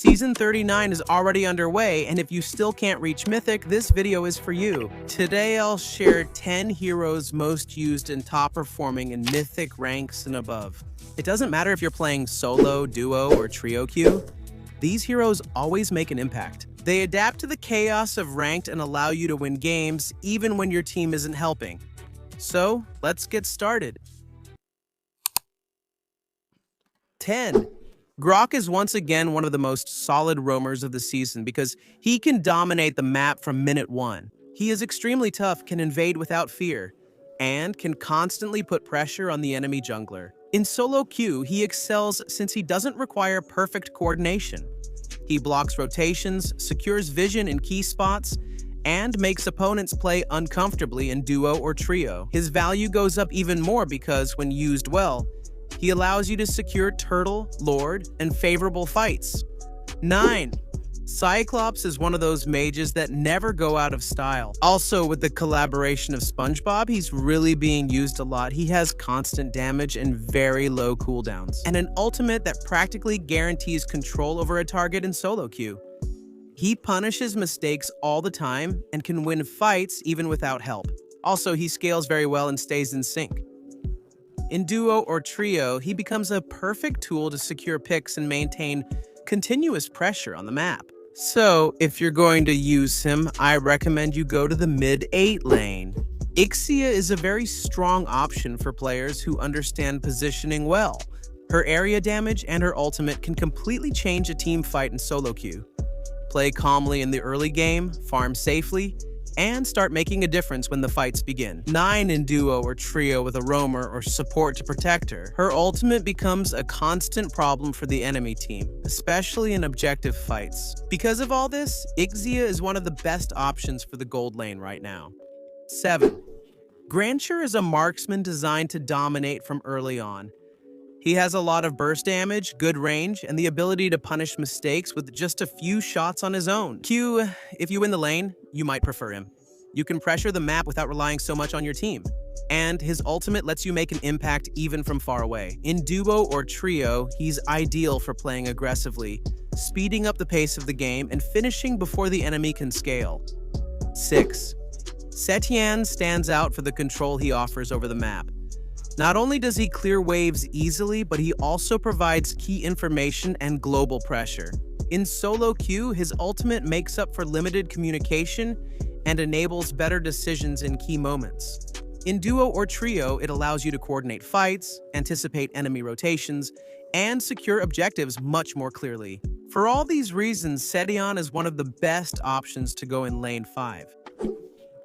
Season 39 is already underway, and if you still can't reach Mythic, this video is for you. Today I'll share 10 heroes most used and top performing in Mythic ranks and above. It doesn't matter if you're playing solo, duo, or trio queue, these heroes always make an impact. They adapt to the chaos of ranked and allow you to win games even when your team isn't helping. So, let's get started. 10. Grock is once again one of the most solid roamers of the season because he can dominate the map from minute one. He is extremely tough, can invade without fear, and can constantly put pressure on the enemy jungler. In solo queue, he excels since he doesn't require perfect coordination. He blocks rotations, secures vision in key spots, and makes opponents play uncomfortably in duo or trio. His value goes up even more because, when used well, he allows you to secure turtle, lord, and favorable fights. 9. Cyclops is one of those mages that never go out of style. Also, with the collaboration of SpongeBob, he's really being used a lot. He has constant damage and very low cooldowns, and an ultimate that practically guarantees control over a target in solo queue. He punishes mistakes all the time and can win fights even without help. Also, he scales very well and stays in sync. In duo or trio, he becomes a perfect tool to secure picks and maintain continuous pressure on the map. So, if you're going to use him, I recommend you go to the mid-8 lane. Ixia is a very strong option for players who understand positioning well. Her area damage and her ultimate can completely change a team fight in solo queue. Play calmly in the early game, farm safely, and start making a difference when the fights begin. 9 in duo or trio with a roamer or support to protect her. Her ultimate becomes a constant problem for the enemy team, especially in objective fights. Because of all this, Ixia is one of the best options for the gold lane right now. 7. Gransher is a marksman designed to dominate from early on. He has a lot of burst damage, good range, and the ability to punish mistakes with just a few shots on his own. If you win the lane, you might prefer him. You can pressure the map without relying so much on your team. And his ultimate lets you make an impact even from far away. In duo or trio, he's ideal for playing aggressively, speeding up the pace of the game, and finishing before the enemy can scale. 6. Setian stands out for the control he offers over the map. Not only does he clear waves easily, but he also provides key information and global pressure. In solo queue, his ultimate makes up for limited communication and enables better decisions in key moments. In duo or trio, it allows you to coordinate fights, anticipate enemy rotations, and secure objectives much more clearly. For all these reasons, Setian is one of the best options to go in lane 5.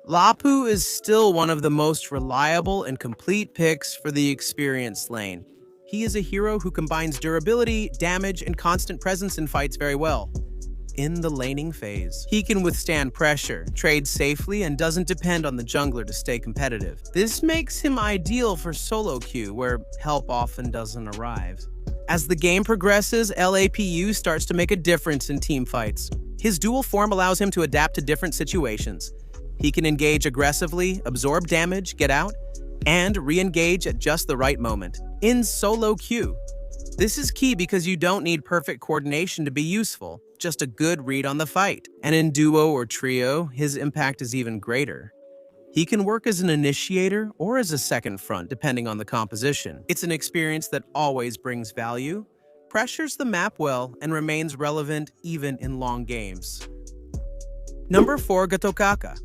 Lapu is still one of the most reliable and complete picks for the experienced lane. He is a hero who combines durability, damage, and constant presence in fights very well. In the laning phase, he can withstand pressure, trade safely, and doesn't depend on the jungler to stay competitive. This makes him ideal for solo queue, where help often doesn't arrive. As the game progresses, Lapu starts to make a difference in team fights. His dual form allows him to adapt to different situations. He can engage aggressively, absorb damage, get out, and re-engage at just the right moment. In solo queue, this is key because you don't need perfect coordination to be useful, just a good read on the fight. And in duo or trio, his impact is even greater. He can work as an initiator or as a second front, depending on the composition. It's an experience that always brings value, pressures the map well, and remains relevant even in long games. Number 4, Gatot Kaka.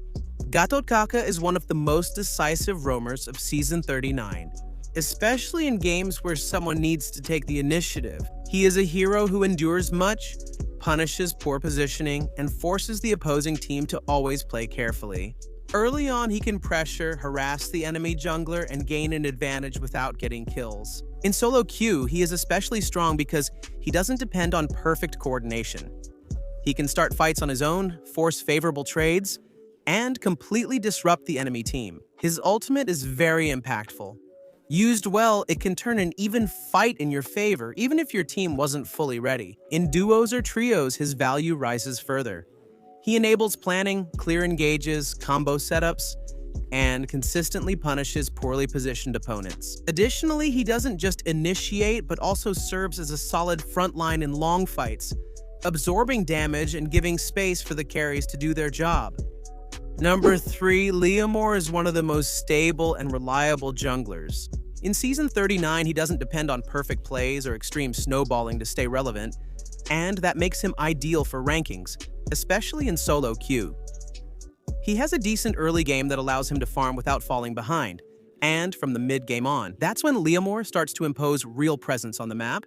Gatot Kaka is one of the most decisive roamers of Season 39, especially in games where someone needs to take the initiative. He is a hero who endures much, punishes poor positioning, and forces the opposing team to always play carefully. Early on, he can pressure, harass the enemy jungler, and gain an advantage without getting kills. In solo queue, he is especially strong because he doesn't depend on perfect coordination. He can start fights on his own, force favorable trades, and completely disrupt the enemy team. His ultimate is very impactful. Used well, it can turn an even fight in your favor, even if your team wasn't fully ready. In duos or trios, his value rises further. He enables planning, clear engages, combo setups, and consistently punishes poorly positioned opponents. Additionally, he doesn't just initiate, but also serves as a solid front line in long fights, absorbing damage and giving space for the carries to do their job. Number 3, Liamor is one of the most stable and reliable junglers. In Season 39, he doesn't depend on perfect plays or extreme snowballing to stay relevant, and that makes him ideal for rankings, especially in solo queue. He has a decent early game that allows him to farm without falling behind, and from the mid-game on, that's when Liamor starts to impose real presence on the map,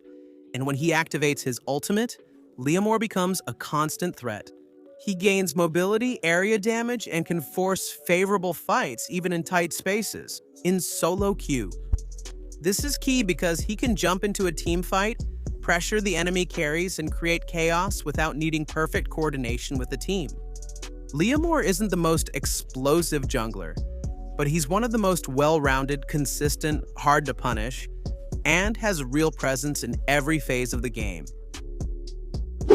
and when he activates his ultimate, Liamor becomes a constant threat. He gains mobility, area damage, and can force favorable fights even in tight spaces, in solo queue. This is key because he can jump into a team fight, pressure the enemy carries, and create chaos without needing perfect coordination with the team. Liamor isn't the most explosive jungler, but he's one of the most well-rounded, consistent, hard to punish, and has real presence in every phase of the game.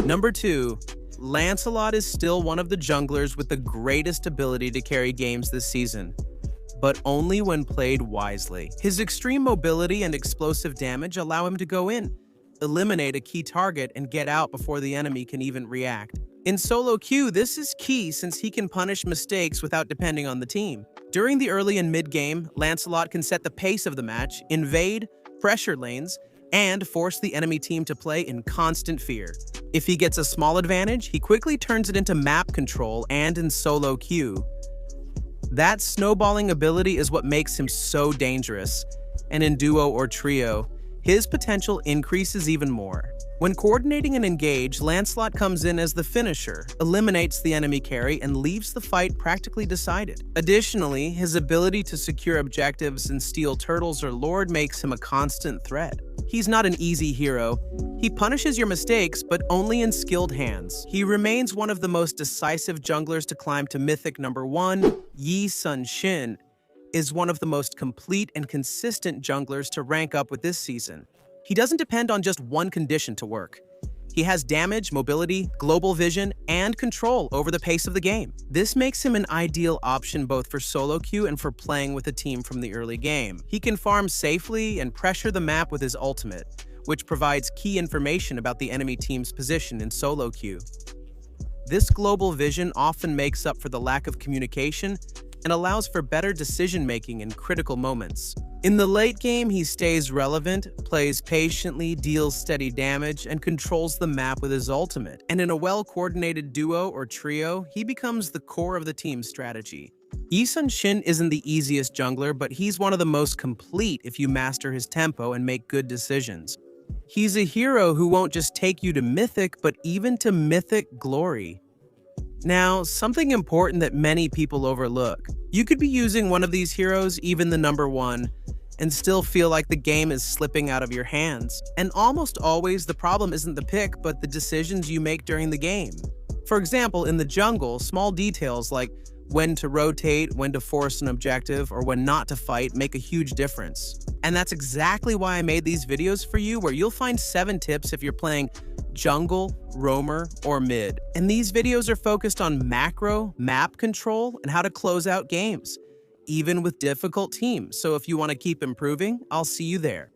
Number 2, Lancelot is still one of the junglers with the greatest ability to carry games this season, but only when played wisely. His extreme mobility and explosive damage allow him to go in, eliminate a key target, and get out before the enemy can even react. In solo queue, this is key since he can punish mistakes without depending on the team. During the early and mid-game, Lancelot can set the pace of the match, invade, pressure lanes, and force the enemy team to play in constant fear. If he gets a small advantage, he quickly turns it into map control and in solo queue. That snowballing ability is what makes him so dangerous, and in duo or trio, his potential increases even more. When coordinating an engage, Lancelot comes in as the finisher, eliminates the enemy carry, and leaves the fight practically decided. Additionally, his ability to secure objectives and steal turtles or lord makes him a constant threat. He's not an easy hero. He punishes your mistakes, but only in skilled hands. He remains one of the most decisive junglers to climb to Mythic number 1. Yi Sun-shin is one of the most complete and consistent junglers to rank up with this season. He doesn't depend on just one condition to work. He has damage, mobility, global vision, and control over the pace of the game. This makes him an ideal option both for solo queue and for playing with a team from the early game. He can farm safely and pressure the map with his ultimate, which provides key information about the enemy team's position in solo queue. This global vision often makes up for the lack of communication and allows for better decision-making in critical moments. In the late game, he stays relevant, plays patiently, deals steady damage, and controls the map with his ultimate. And in a well-coordinated duo or trio, he becomes the core of the team's strategy. Yi Sun-shin isn't the easiest jungler, but he's one of the most complete if you master his tempo and make good decisions. He's a hero who won't just take you to Mythic, but even to Mythic glory. Now, something important that many people overlook. You could be using one of these heroes, even the number 1, and still feel like the game is slipping out of your hands. And almost always, the problem isn't the pick, but the decisions you make during the game. For example, in the jungle, small details like when to rotate, when to force an objective, or when not to fight make a huge difference. And that's exactly why I made these videos for you, where you'll find 7 tips if you're playing jungle, roamer, or mid. And these videos are focused on macro, map control, and how to close out games, even with difficult teams. So if you want to keep improving, I'll see you there.